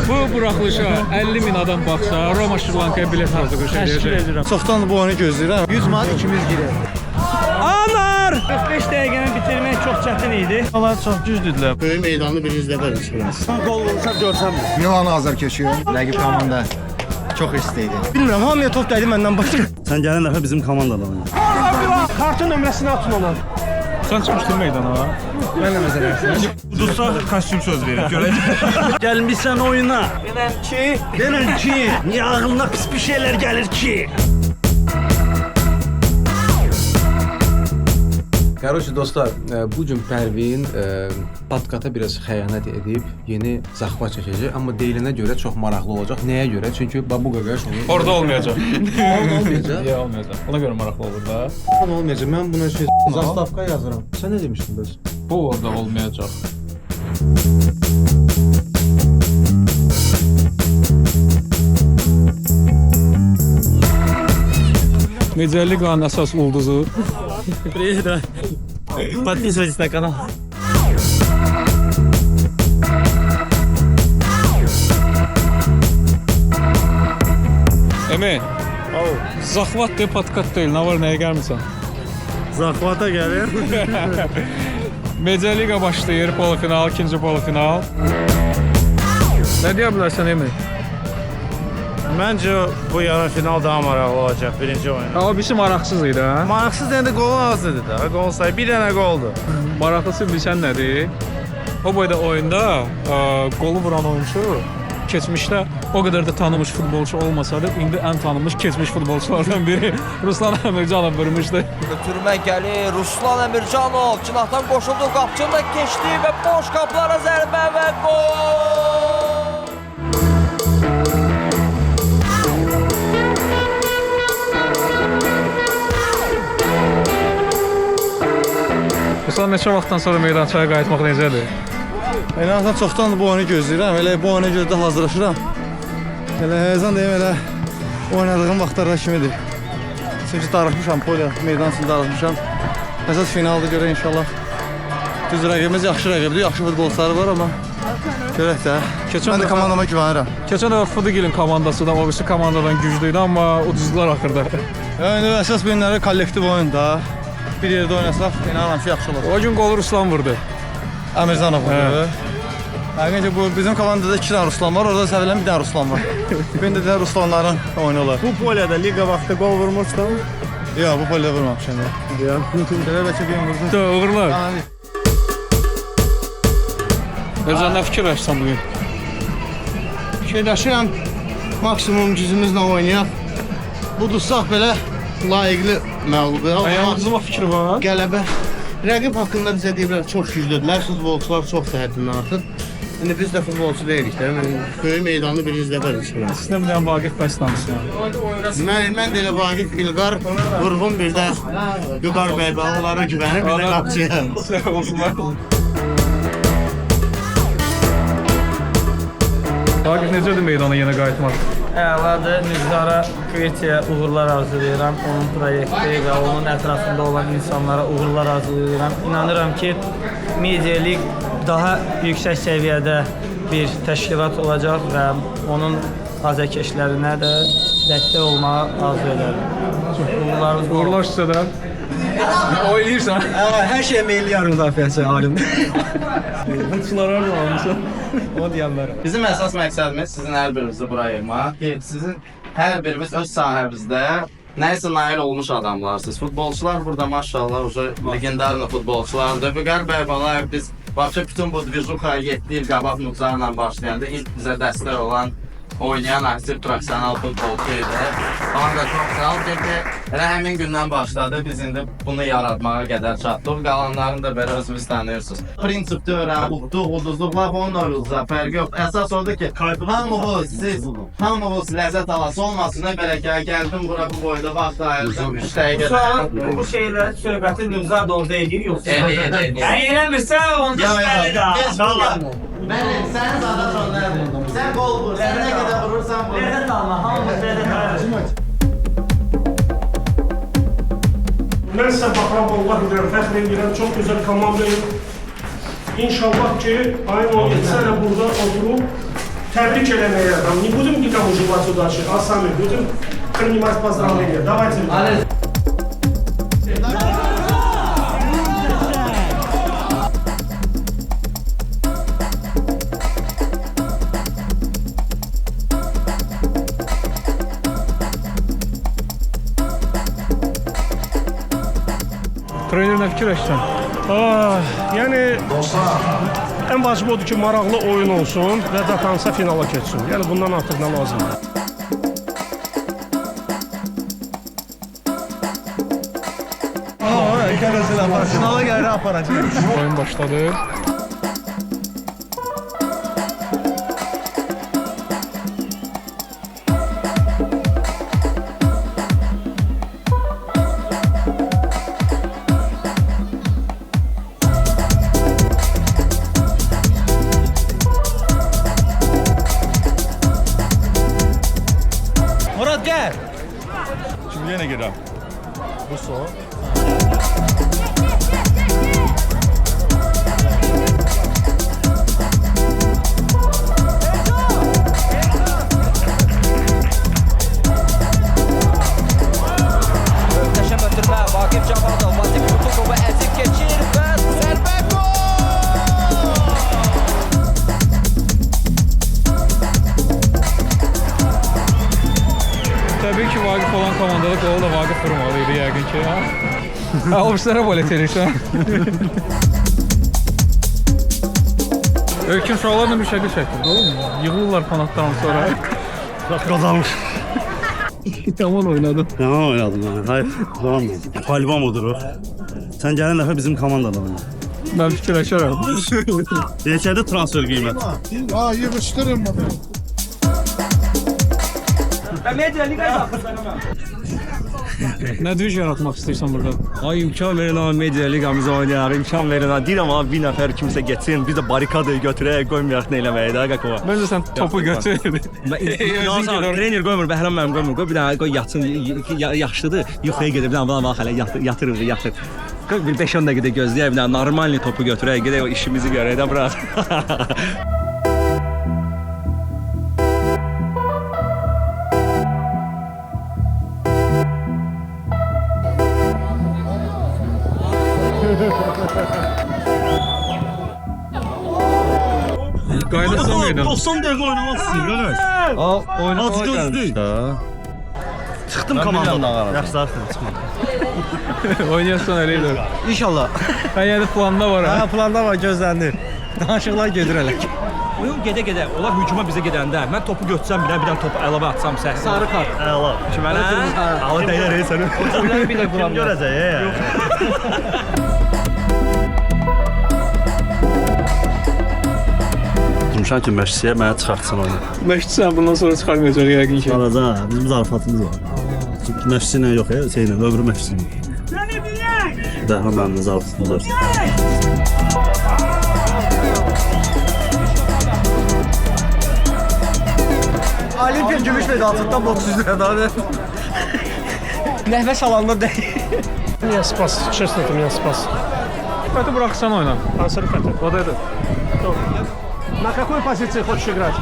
Bu buraxılışa 50.000 adam baxsa, Roma Şri-Lankaya bilet hazır göstərəcək. Çoxdan bu oyunu gözləyirəm. 100 manat ikimiz girir. Anar! 45 dəqiqəni bitirmək çox çətin idi. Onlar çox güclüdülər. Böyük meydanlı birinci dəfə çıxırız. Son gol vursa görsəm. Milan hazır keçiyor. Rəqib komanda çox istəydi. Bilmirəm, hamıya top dəydi məndən başqa. Sən gələn dəfə bizim komandada oynadın. Kartın nömrəsini atın ona. Sən çıxmışdın meydana. Mən də məsələn. Udursa kostyum söz verir. Görəcək. Gəlmişsən oyuna. Denən ki, niyə ağlına pis bir şeylər gəlir ki? Короче, dostlar, bu gün Pərvin podkata biraz xəyanət edib yeni zaxva çəkəcək, amma deyilənə görə çox maraqlı olacaq. Nəyə görə? Çünki Babu Qaqaş onu Orada olmayacaq. orada olmayacaq. Ya olmayacaq. Ona görə maraqlı olur da. Orada olmayacaq. Mən buna şey zastavka yazıram. Sən nə demişdin bəs? Bu orada olmayacaq. Media-liqanın əsas ulduzu. Привет. Подписывайтесь на канал. Əmi, zaxvat de, podkast deyil. Nə var, nəyə gəlmirsən? Zaxvata gəlir. Media-liqa başlayır, polofinal, ikinci polofinal. Nə deyə bilərsən, Əmi? Məncə bu yarım final daha maraqlı olacaq birinci oyun. Amma birisi maraqsız idi, hə? Maraqsız deyəndə qol azdır da. Qol sayı bir dənə qoldur. Maraqlısı bilsən nədir? O boyda oyunda qolu vuran oyunçu keçmişdə o qədər də tanınmış futbolçu olmasa da indi ən tanınmış keçmiş futbolçulardan biri Ruslan Əmircanov vurmuşdu. Götürmə gəlir, Ruslan Əmircanov cinahdan qoşuldu, qapçını da keçdi və boş qaplara zərbə və gol! Ruslan neçə vaxtdan sonra meydançaya qayıtmaq necədir? Ən azından çoxdan bu oyunu gözləyirəm. Elə bu oyuna görə də hazırlaşıram. Elə həzən deyim, elə oynadığım vaxtlarda kimidir. Çünki darıxmışam, polya meydan üçün darıxmışam. Əsas finalda görə inşallah. Düz rəqibimiz yaxşı rəqibdir, yaxşı futbolçuları var, amma görək də. Mən də komandama güvənirəm. Keçən dəfə Fudigilin komandası da o birisi komandadan güclüydü, amma uduzdular axırda. Yəni əsas bu günləri kollektiv oyunda. Bir yerdə oynasaq, inanıram ki, yaxşı olacaq. O gün qolu Ruslan vurdu. Əmircanov vurdu. Həqiqətən bu bizim komandada 2 dənə Ruslan var, orada səvilən bir dənə Ruslan var. Bəndə də Ruslanların oyunu olar. Bu polyada liqa vaxtı qol vurmuşdun. Yox, bu polya vurmamışam ya. Belə bəlkə bir vurdum. Da, uğurlar. Özən nə fikirləşsən bugün? Fikirləşirəm, maksimum gücümüzlə oynayaq. Budursaq belə layiqli məğlubiyyət. Ayağınızda fikri var. Qələbə. Rəqib haqqında bizə deyirlər, çox güclüdürlər, futbolçular çox həddindən artıq. İndi biz də futbolçu deyilik də, böyük meydanlı birinci dəfə çıxırıq. Sizlə bir dənə Vaqif bəsləmişsən. Mən də elə Vaqif, İlqar, Vurğun, bir də Vüqar bəy onlara güvənir, bir də qapçıyam. Vaqif necədir meydana yenə qayıtmaq? Əladır. Nizara Kvetiyə uğurlar arzulayıram. Onun proyekti və onun ətrafında olan insanlara uğurlar arzulayıram. İnanıram ki, Media League daha yüksək səviyyədə bir təşkilat olacaq və onun azərkeşlərinə də dəstək olmağı arzu edirəm. Uğurlar sizə də. Oynayırsan. Hər şey meylliyar müdafiəsi alim. Hıçlara da almışsan. O deyənlər. Bizim əsas məqsədimiz sizin hər birinizi bura yığmaq. Sizin hər biriniz öz sahəmizdə nəyisə nail olmuş adamlarsınız. Futbolçular burada maşallah legendarlı futbolçulardır. Vüqar bəy Balayev biz bütün bu divizuxaya 7 il qabaq Nuqzarla başlayanda ilk bizə dəstək olan oynayan aktiv profesional futbolçu idi. Komanda çox sağ ol ki, elə həmin gündən başladı. Biz indi bunu yaratmağa qədər çatdıq. Qalanlarını da belə özünüz tanıyırsınız. Prinsipdə öyrənib, uduzluqlar onun oyunuzda fərqi yox. Əsas odur ki, hamınız ləzzət alası olmasına belə ki, gəldim bura bu boyda vaxt ayırdım 3 dəqiqə. Bu şeylər söhbəti Nizar da orada edir, yoxsa? Edir. Eləmirsən, onda şəhədə. Sən zaten sonlardır. Sən qol vur, sən nə qədər vurursan vur. Ləzzət alma, hamımız ləzzət alır. Mən sizə baxıram, Allah bilirəm, fəxr edirəm, çox gözəl komandayım. İnşallah ki, ayın 17-si hələ burada oturub тәбrik eləməyə, не будем никому желать удачи, а сами будем принимать поздравления. Давайте. Trener nə fikirləşsən? Yəni ən vacib odur ki, maraqlı oyun olsun və datansa finala keçsin. Yəni bundan artıq nə lazımdır? Finala gəlir aparacaq. Oyun başladı. Murad gəl. Şimdi yenə gedirəm. Möhtəşəm ötürmə, Vaqif Cavadov, Vasim Kutukovu əzib keçir və zərbə gol! Təbii ki, Vaqif olan komandada qolu da Vaqif vurmalıydı yəqin ki. Ha, ofislərə bolet edirsən. Ölkün uşaqlarla müşəkil çəkdir, olur mu? Yığılırlar kanatdan sonra. Qazanmış. Tamam oynadın. Yaman oynadım yani. Hayır, tamam mı? Palvan odur. Sen gelen defa bizim komandada oyna. Mən fikirləşərəm. Neçədir transfer qiymət? Nə düz yaratmaq istəyirsən burada? Ay imkan verin ama media ligamıza oynayar, imkan verin ha. Deyirəm abi bir nəfər kimsə getsin, biz də barikadayı götürək, qoymayaq nə eləməyə də qaqova. Məncə sən topu götür. Trener qoymur, Bəhram mənim qoymur. Qoy bir dənə qoy yatsın, yaşlıdır. Yuxuya gedib, bir dənə bax hələ yatır. Qoy bir 5-10 dəqiqə gözləyək, bir dənə normal topu götürək, gedək o işimizi görək də bura. Qaydasan meydan. 90 dəqiqə oynamalısın, qardaş. Az gözlük. Çıxdım komandadan. Yaxşı, çıxmadım. Oynayarsan eləyir. İnşallah. Ha, yəni planda var ha. Ha, planda var, gözlənilir. Danışıqlar gedir hələ. Oyun gedə-gedə, onlar hücuma bizə gedəndə, mən topu götürsəm, bir dənə topu əlavə atsam səhv. Sarı kart. Əla. Kimələ Allah dəyər səni. Bir də Kim görəcək, Durmuşam ki, məşqçiyə mənə çıxartsın oyunu. Məşqçisən bundan sonra çıxarmayacaq yəqin ki. Alacaq, bizim zarafatımız var. Çünki məşqçi ilə yox, şeylə, öbürü məşqçi ilə. Dəhlə mənim zarafatımız var. Olimpiya gümüş medalçıdan 900 liradan. Nəfəs alanda deyil. Меня спас, честно, ты меня спас. Fəti buraxsan oyna. Ансар Фетер. O da edir. На какой позиции хочешь играть?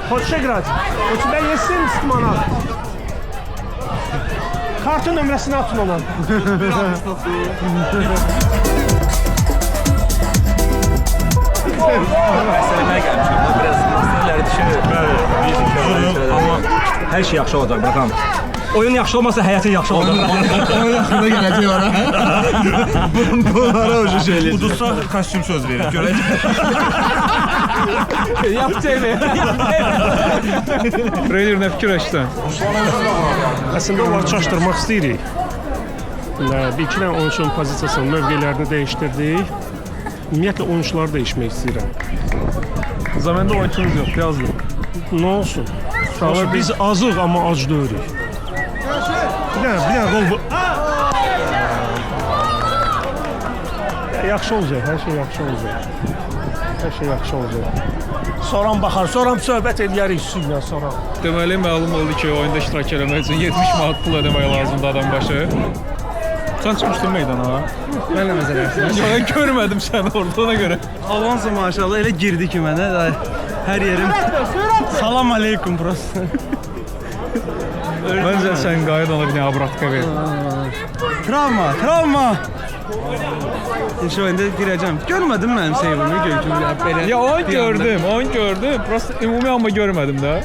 Хочешь играть? У тебя есть 70 манат. Kartı nömrəsini atın ona. Məsələmə gəlmişəm, biraz məsələləri düşünürəm. Amma hər şey yaxşı olacaq, baxam. Oyun yaxşı olmasa həyatın yaxşı olacaq. Onun yaxında gələcək ora. Bunlara o şey Udursa kostyum söz verir, görək. Yap TV. Trener nə fikirləşsən? Əslində onları çaşdırmaq istəyirik. Bir iki dənə oyunçunun pozisiyasını, mövqelərini dəyişdirdik. Ümumiyyətlə oyunçuları dəyişmək istəyirəm. Zamanda oyunçunuz yox, yazdı. Nə olsun? Biz azıq, amma ac deyirik. Bir dənə gol bu. Yaxşı olacaq, hər şey yaxşı olacaq. Hər şey yaxşı olacaq. Soran baxar, soran söhbət edərik üstündən sonra. Deməli, məlum oldu ki, oyunda iştirak etmək üçün 70 manat pul ödəmək lazımdır adam başı. Sən çıxmışdın meydana, ha? Mən nə məsələsin? Yox, görmədim səni orada, ona görə. Avansa maşallah elə girdi ki mənə. Hər yerim Salam aleykum burası. Məncə sən qayıt ona bir dənə abratka ver. Travma. Şu anda gireceğim. Görmedin mi benim sevimi böyle? Ya onu gördüm. Prosta ümumi amma görmədim də.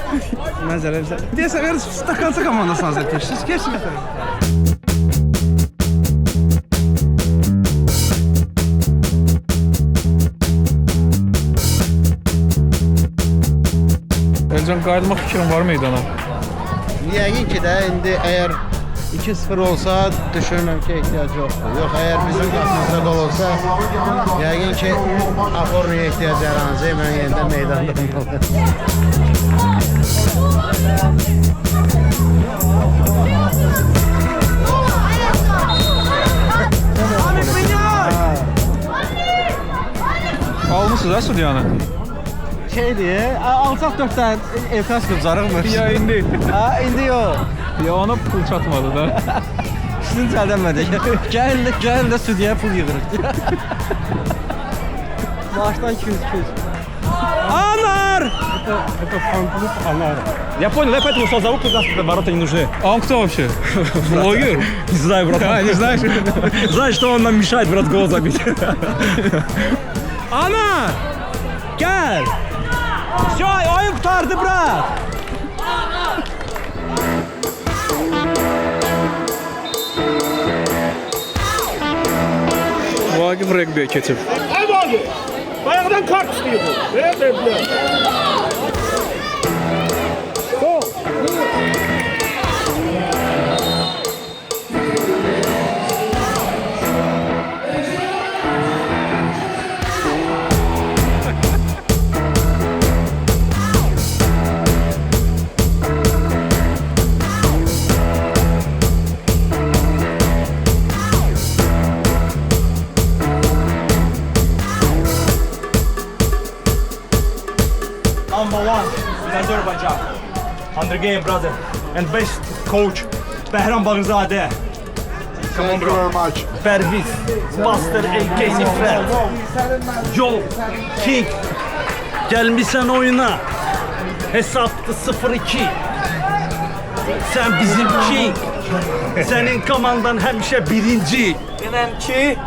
Mesela diye seviyoruz. Stakansı komandası hazırlayın. Siz geçin efendim. Elcan qayıtmaq fikrin var meydana? Yəqin ki də indi əgər 2-0 olsa düşünürəm ki ehtiyac yoxdur. Yox, əgər bizim qapımızda gol olsa yəqin ki Aforniya ehtiyac yaranacaq. Mən yenidən meydanda olmalıyım. Almışsınız ha Sudyanı? Şeydir, alsaq 4 dənə efras qıcarıq mı? Ya indi. Ha, indi yox. Ya ona pul çatmadı da. Sizin çəldənmədik. Gəlin də stüdiyaya pul yığırıq. Maaşdan 200. Anar! Это фан-клуб Анара. Я понял, я поэтому созову, когда ворота не нужны. А он кто вообще? Блогер? Не знаю, брат. А, не знаешь? Знаешь, что он нам мешает, брат, гол забить. Ana! Gel! Все, oyun kurtardı bırak. Vagif regbiye keçib. Ayağdan kart istiyor bu. Verdiler. Number one in Azerbaijan. 100 game, brother. And best coach, Behram Bagrzadeh. Come on, bro. Perviz, Buster, AK Nifret, Joe, King. Gelmişsen oyuna. Hesaptı 0-2. Sen bizim King. Senin komandan hemşe birinci.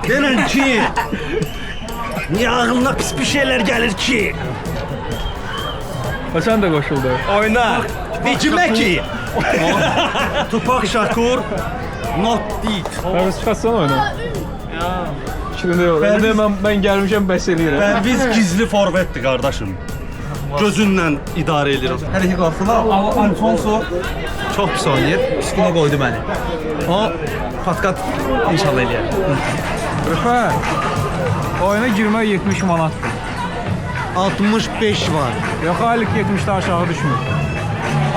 Denen ki. Niye ağlına pis bir şeyler gelir ki? Ha sen de qoşuldu. Oyna. Kime ki? Tupak Shakur. Not deed. Ben çıxarsan oyna. Fikrində yox. İndi mən gəlmişəm bəs eləyirəm. Perviz gizli forvetdi kardeşim. Gözünlə idarə edirəm. Hər iki qalxdılar. Alfonso çox pis oynayır. Üstünə qoydu məni. O patkat inşallah eləyər. Rıfat. Oyuna girmək 70 manatdır. 65 var. Yox, aylık 70'də aşağı düşmür.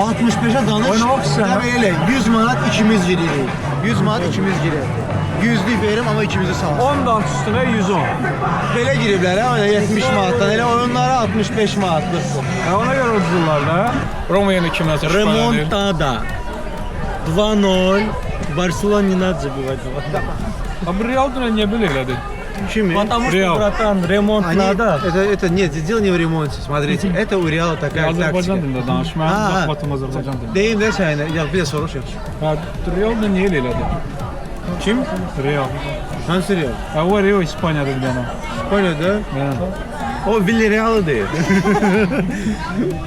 65'e danış. Oynamak istəyirəm. Elə 100 manat ikimiz giririk. 100 manat ikimiz girir. 100'lük verim ama ikimizi sağ. 10'dan üstüne 110. Belə giriblər ha, 70 manatdan. Elə oyunlara 65 manatlıq. Ona göre ucuzlar da. Roma yeni kimə çıxır? Remontada. 2-0. Barcelona не надо забивать. Abi Real dünən niyə belə elədi? Kimi? Потому что, братан, ремонт надо. Это нет, дело не в ремонте. Смотрите, это у Реала такая Azərbaycan тактика. dilində danış. Mənim Ha, ha. zahmatım Azərbaycan dilində. Deyim də sənə, ya bir də soruş yaxşı. Ha, Real da niyə elə elədi? Kim? Real. Hansı Real? Ha, o Real İspaniyada bir dənə. İspanya'da. Hə. O Villarreal'ı deyir.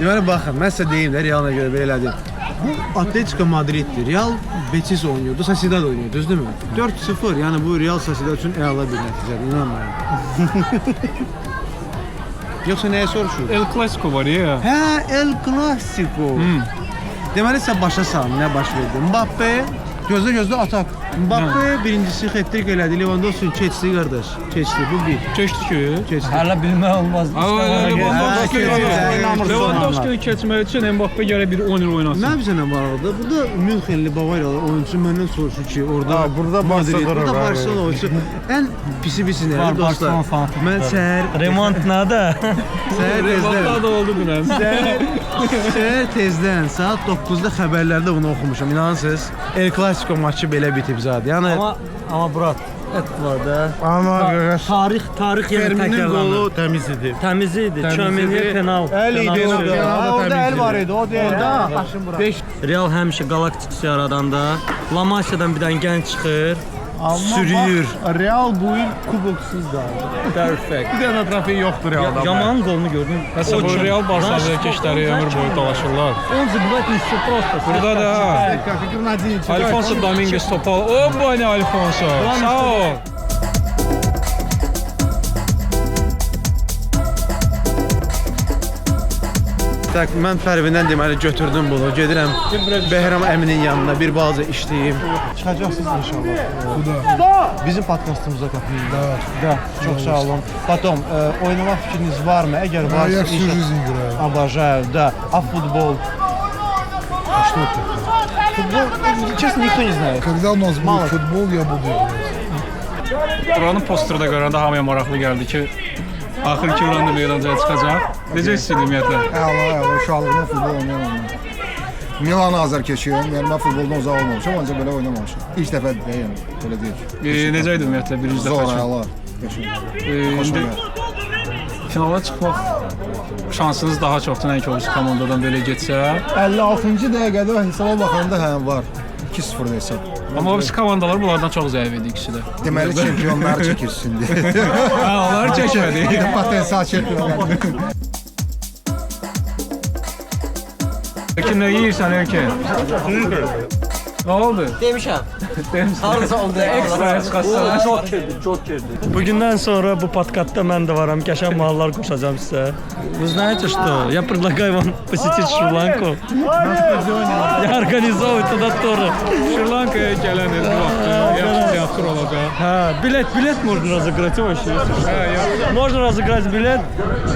Yani bakın, ben size deyim de Real'a göre böyle elədim. Bu Atletico Madrid'dir. Real Betis oynuyordu, Sociedad oynuyordu, değil mi? 4-0, yani bu Real Sociedad için əla bir nəticədir, inanmayın. Yoksa neye soruşur? El Clasico var ya. Hə, El Clasico. Deməli sən başa sal, nə baş verdi? Mbappe gözlə atak. Mbappe birincisi hat-trick elədi. Lewandowski keçdi qardaş. Keçdi bu bir. Keçdi ki. Keçdi. Hələ bilmək olmaz. Lewandowski keçmək üçün Mbappe gələ bir 10 il oynasın. Nə bizə nə maraqlıdır? Burada Münxenli Bavariyalı oyunçu məndən soruşur ki, orada burada Barcelona oyunçu ən pisi nədir dostlar? Mən səhər Remont nədə? Remontada da oldu dünən. Səhər tezdən saat 9-da xəbərlərdə bunu oxumuşam. İnanırsınız? El Clasico maçı belə bitib zadı. Yəni Amma Murat, var da. Amma Tarix yenə Ferminin təkrarlanır. qolu təmiz idi. Təmiz idi. Çömeniyə penal. Əl idi. Orada əl var idi. O deyil də. Real həmişə galaktik yaradanda La Masiyadan bir dənə gənc çıxır. Sürüyür. Real bu il kuboksuz qaldı. Perfect. Bir dənə trofey yoxdur Realda. Yaman qolunu gördün. Mesela bu Real Barcelona keçləri ömür boyu dolaşırlar. Он забивает не все просто. Burada da Alfonso Dominguez topu al. O bu ne Alfonso? Sağ ol. Tak, mən Pərvindən deməli götürdüm bunu. Gedirəm Behram əminin yanına bir balaca işləyim. Çıxacaqsınız inşallah. Bizim podkastımıza qatılın. Da. Çox sağ olun. Потом oynamaq fikriniz varmı? Əgər varsa, обожаю, да. А футбол? А что это? Футбол, честно, никто не знает. Когда у нас будет футбол, я буду играть. Buranın posteri də görəndə hamıya maraqlı gəldi ki, axır ki Randa meydançaya çıxacaq. Necə hiss edir ümumiyyətlə? Əla, uşaqlığımda futbol oynayamam. Milan Azərkeşiyəm, yəni mən futboldan uzaq olmamışam, ancaq belə oynamamışam. İlk dəfədir də, yəni, belə deyil. Necə idi ümumiyyətlə birinci dəfə Zor, üçün? əla. İndi finala çıxmaq şansınız daha çoxdur, nəinki o komandadan belə getsə. 56-cı dəqiqədə hesaba baxanda hə var. 2-0 hesab. Amma o komandalar bunlardan çox zəif idi ikisi də. Deməli çempionlar çəkilsin deyə. Hə, onlar çəkmədi. Potensial çempionlar. Kim nə yeyirsən Erkin? Nə oldu? Demişəm. Harısa oldu. Ekstra çıxarsan. Çok girdi. Bugündən sonra bu podkastda mən də varam. Qəşəng mahallar qoşacağam sizə. Вы знаете что? Я предлагаю вам посетить Шри-Ланку. Я организовываю туда туры. Şri-Lankaya gələn bu vaxt yaxşı teatr olacaq. Ha, bilet можно разыграть вообще. Можно разыграть билет.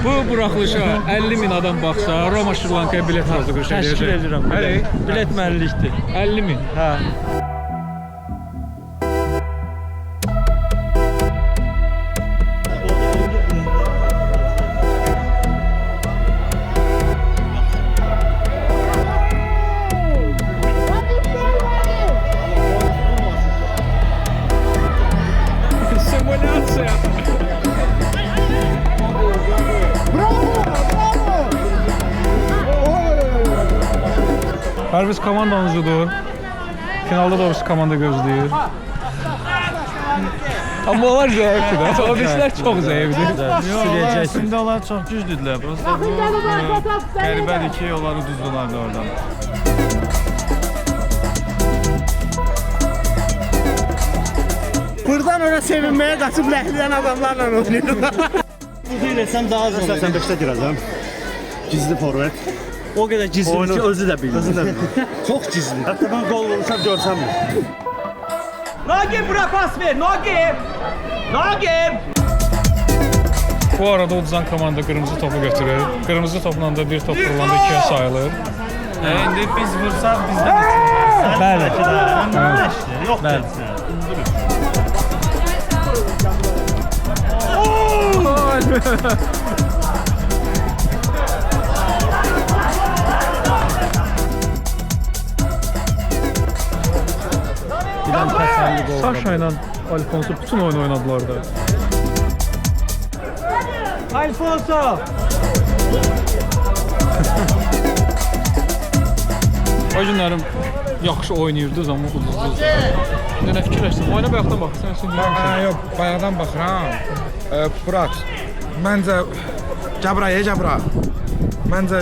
Bu buraxılışa 50 min adam baxsa, Roma Şri-Lankaya bilet hazırlıq edəcək. Təşkil edirəm. Hələ Bilet mənlikdir. 50 min. Ha. Simülasyon. Hər biz komandamızdır. Finalda da o komanda gözləyir. Amma onlar zəifdir də. O bizlər çox zəifdir. Əslində onlar çox güclüdülər. Prosta bu qəribədir ki, onları düzdülər də oradan. Buradan ora sevinməyə qaçıb ləhləyən adamlarla oynayırlar. Bu desəm daha az olur. Sən 5-də girəcəm. Gizli forvet. O qədər gizli ki, özü də bilir. Özü də bilir. Çox gizli. Hətta mən qol vursam görsəm. Nagim bura pas ver. Nagim. Nagim. Bu arada uduzan komanda qırmızı topu götürür. Qırmızı topla da bir top vurulanda ikiyə sayılır. İndi biz vursaq bizdən itirəcək. Bəli. Yox, bəli. Saşa ilə Alfonso bütün oyunu oynadılar da. Alfonso! O günlərim yaxşı oynayırdınız amma uduzdunuz. Nə fikirləşdin? Oyuna bayaqdan bax. Sən görürsən. Yox, bayaqdan baxıram. Burak, məncə Cəbra. Məncə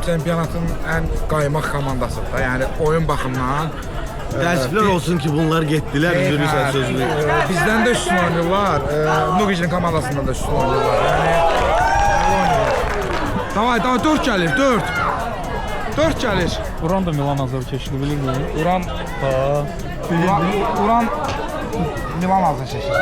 çempionatın ən qaymaq komandasıdır da. Yəni oyun baxımından Təəssüflər olsun ki, bunlar getdilər, üzürürsən sözünü. Bizdən də üstün oynayırlar. Nugic'in komandasından da üstün oynayırlar. Yəni Davay 4 gəlir, 4. 4 gəlir. Uran da Milan Azərkeşli bilirmi? Uran Milan Azərkeşli.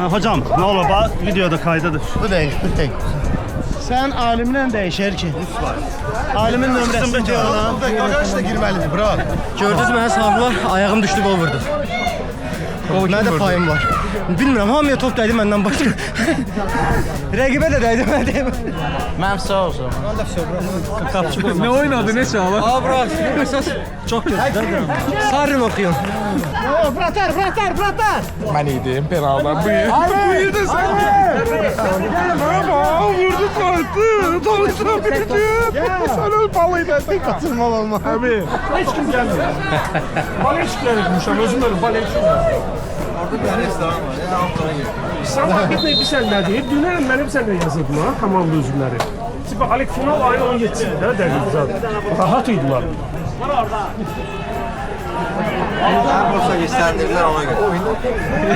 Hocam, nə olur, bax, videoda kaydadır. Bu deyil. Sən alimlə dəyişər ki. Alimin nömrəsini deyirəm. Qaqaş da girməlidir, bura. Gördünüz mənə sağlar, ayağım düşdü, qol vurdu. Məndə payım var. Bilmirəm, hamıya top dəydi məndən başqa. Rəqibə də dəydi, mənə dəydi. Mən sağ olsun. Ne oynadı, ne çaldı? Aa, bırak. Əsas çox gözəl. Sarın oxuyun. Ben idim, penaldan buyur. Buyurdu sen. Ama vurdu kalktı. Tanıştıran bitti. Sen öl balıydı. Kaçırmalı olma. Abi, hiç kim gelmiyor. Baleçikler etmişəm, özüm ölüm, baleçik. Sabah gitmeyip bir sənlə deyib, dünən mənim sənlə yazırdım ha, komanda üzvləri. Tipi Alek final ayın 17-sində dəqiq zaten. Rahat idilər. Borsa göstərdirlər ona görə.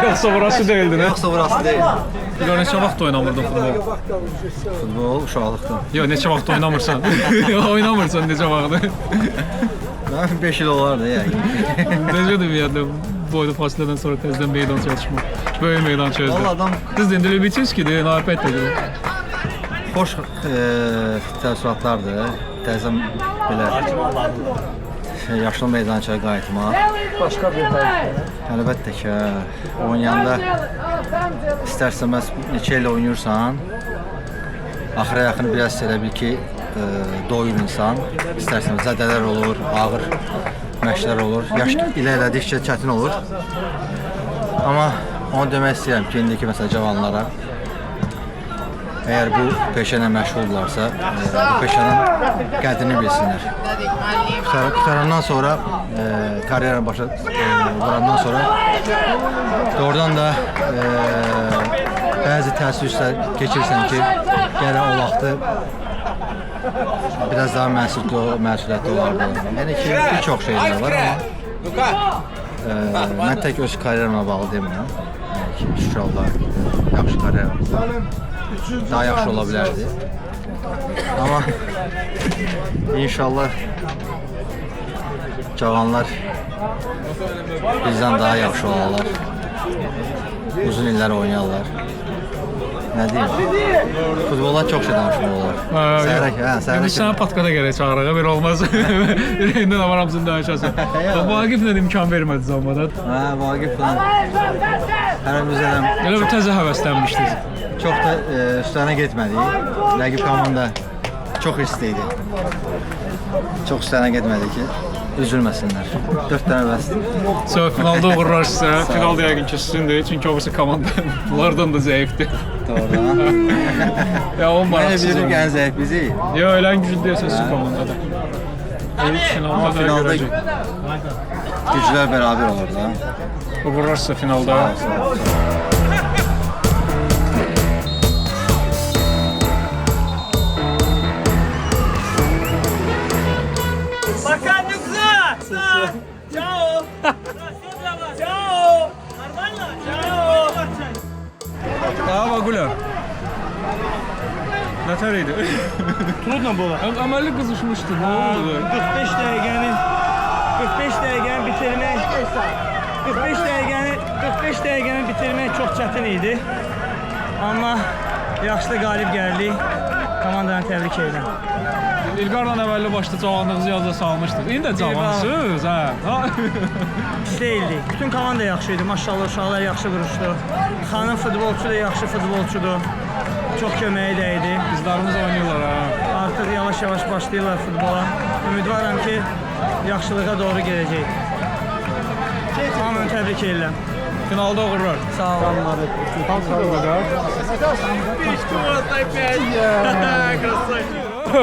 Yoksa burası değildi ne? Yoxsa burası deyil. Ya neçə vaxt oynamırdın futbol? Futbol uşaqlıqdan. Yo neçə vaxt oynamırsan? Oynamırsan neçə vaxt? Mən 5 il olardı yəni. Necədir ümumiyyətlə boylu fasilədən sonra təzədən meydan çalışma? Böyük meydan çözdü. Vallahi adam Siz de Lübitski'dir, əlbəttə. xoş təəssüratlardır. Təzəm belə yaşlı meydançaya qayıtmaq. Başqa bir Əlbəttə ki, oynayanda istərsəməz neçə il oynayırsan, axıra yaxın biraz elə bil ki, doyur insan. İstərsəməz zədələr olur, ağır məşqlər olur. Yaş ilə elədikcə çətin olur. Amma onu demək istəyirəm ki, indiki məsələn cavanlara əgər bu peşə ilə məşğuldurlarsa, bu peşənin qədrini bilsinlər. Qutarandan sonra, karyera başa vurandan sonra doğrudan da bəzi təəssüflər keçirsən ki, gərək o vaxtı biraz daha məsuliyyətli olardı. Yəni ki, bir çox şeylər var, amma mən tək öz karyeramla bağlı demirəm. Yəni ki, şükür Allah, yaxşı karyeram. Daha yaxşı ola bilərdi. Amma inşallah cavanlar bizdən daha yaxşı olarlar. Uzun illər oynayarlar. Nə deyim? Futboldan çox şey danışmaq olar. Biz sana patkada gerek çağırığa bir olmaz. Yüreğinden ama hamsını danışasın. Vagif ne imkan vermedi zamanında. Vagif falan. Hərimizdən Elə bir təzə həvəslənmişdiniz. çox da üstlərinə getmədik. Rəqib komanda çox istəydi. Çox üstlərinə getmədi ki, üzülməsinlər. 4 dənə bəsdir. Sonra finalda uğurlar sizə. Finalda yəqin ki sizindir. Çünki o birisi komandalardan da zəifdir. Doğru. Ya o Mən maraqsız. bilirim ki, ən zəif bizi. Ya öyle en güçlü diyorsa sizin komandada. Amma finalda güclər bərabər olur da. Uğurlar sizə finalda. Daha Vagula. Netereydi? Trudno было. Əməlli qızışmışdı. Ne oldu? 45 dəqiqəni 45 dəqiqəni bitirmək çox çətin idi. Amma yaxşı qalib gəldik. Komandanı təbrik edirəm. İlqarla əvvəlli başda cavanlığınızı yazda salmışdınız. İndi də cavansınız, hə? Pis değildik. Bütün komanda yaxşı idi. Maşallah uşaqlar yaxşı vuruşdu. Xanım futbolçu da yaxşı futbolçudur. Çox köməyi dəydi. Qızlarımız oynayırlar, hə? Artıq yavaş-yavaş başlayırlar futbola. Ümidvaram ki, yaxşılığa doğru gələcək. Hamını təbrik edirəm. Finalda uğurlar. Sağ olun.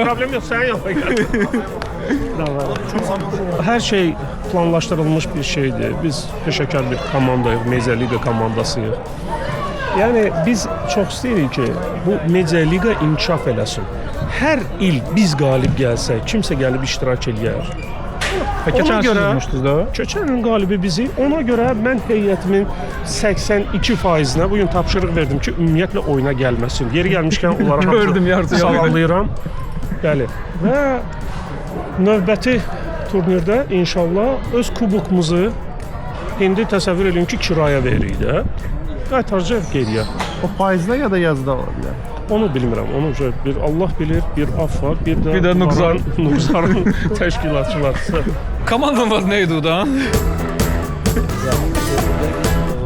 Problem yok, sen yap. Her şey planlaşdırılmış bir şeydir. Biz peşəkar bir komandayıq, Media Liga komandasıyıq. Yəni biz çox istəyirik ki, bu Media Liga inkişaf eləsin. Hər il biz qalib gəlsək, kimsə gəlib iştirak eləyər. Ona görə keçən ilin qalibi bizi. Ona görə mən heyətimin 82%-nə bu gün tapşırıq verdim ki, ümumiyyətlə oyuna gəlməsin. Yeri gəlmişkən onlara hamısı salamlayıram. Bəli. Və növbəti turnirdə inşallah öz kubokumuzu indi təsəvvür edin ki, kiraya veririk də. Qaytaracaq geriyə. O faizdə ya da yazıda ola bilər. Onu bilmirəm. Onu bir Allah bilir, bir af var, bir də Nuqzarın təşkilatçıları. Komandanın adı neydi o da?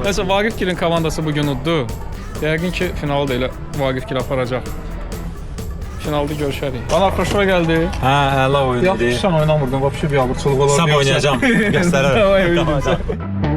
Nəsə Vaqifgilin komandası bu gün uddu. Yəqin ki finalda elə Vaqifgil aparacaq. Finalda görüşərik. Bana xoşuna gəldi. Hə, əla oyun idi. Yaxşı sən oynamırdın, vəbşə biabırçılıq olar. Sab oynayacağam. Göstərərəm.